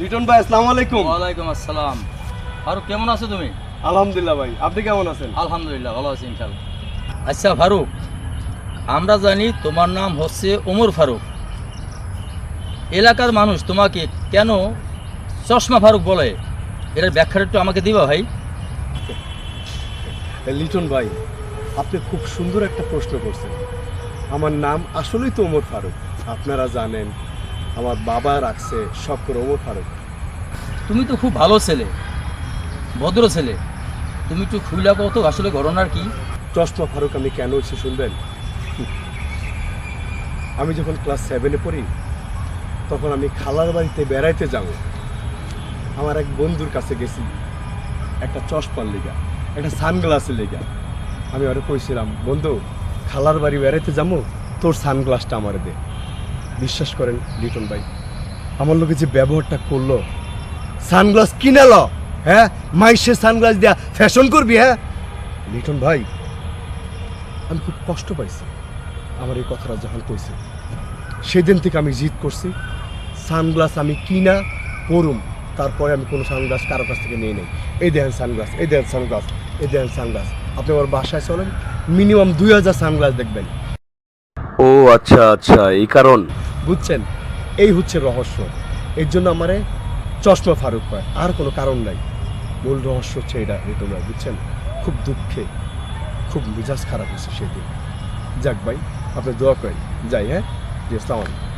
লিটন ভাই, আসসালামু আলাইকুম। ওয়ালাইকুম আসসালাম। ফারুক, কেমন আছো তুমি? আলহামদুলিল্লাহ ভাই, আপনি কেমন আছেন? আলহামদুলিল্লাহ, ভালো আছি ইনশাল্লাহ। আচ্ছা ফারুক, আমরা জানি তোমার নাম হচ্ছে ওমর ফারুক। এলাকার মানুষ তোমাকে কেন চশমা ফারুক বলে, এর ব্যাখ্যাটা একটু আমাকে দিবা ভাই? লিটন ভাই, আপনি খুব সুন্দর একটা প্রশ্ন করছেন। আমার নাম আসলেই তো ওমর ফারুক। আপনারা জানেন আমার বাবা রাখছে শখ করে ওমর ফারুক। তুমি তো খুব ভালো ছেলে, ভদ্র ছেলে। তুমি একটু খুইলা কত আসলে ঘটনার কি? চশমা ফারুক আমি কেন হচ্ছে শুনবেন? আমি যখন ক্লাস 7-এ পড়ি, তখন আমি খালার বাড়িতে বেড়াইতে যাব। আমার এক বন্ধুর কাছে গেছি একটা চশমার লেগা, একটা সানগ্লাসের লেগা। আমি ওরা কইছিলাম, বন্ধু খালার বাড়ি বেড়াইতে যাবো, তোর সানগ্লাসটা আমার দে। বিশ্বাস করেন লিটন ভাই, আমার লোকে যে ব্যবহারটা করলো, সানগ্লাস কিনাল, হ্যাঁ মাইসের সানগ্লাস দিয়া ফ্যাশন করবি? হ্যাঁ লিটন ভাই, আমি খুব কষ্ট পাইছি আমার এই কথাটা যখন কইছে। সেদিন থেকে আমি জিদ করছি, সানগ্লাস আমি কিনা পরুম, তারপরে আমি কোনো সানগ্লাস কারো কাছ থেকে নিয়ে নেই। এই দেখেন সানগ্লাস, এই দেখেন সানগ্লাস, এই দেখেন সানগ্লাস। আপনি আমার বাসায় চলেন, মিনিমাম 2000 সানগ্লাস দেখবেন। ও আচ্ছা আচ্ছা, এই কারণ। বুঝছেন? এই হচ্ছে রহস্য। এর জন্য আমারে চশমা ফারুক হয়, আর কোনো কারণ নাই। মূল রহস্য হচ্ছে এটা তোমরা বুঝছেন। খুব দুঃখে খুব মেজাজ খারাপ হচ্ছে সেদিন। যাক ভাই, আপনি দোয়া করেন, যাই। হ্যাঁ জি, আসসালামু আলাইকুম।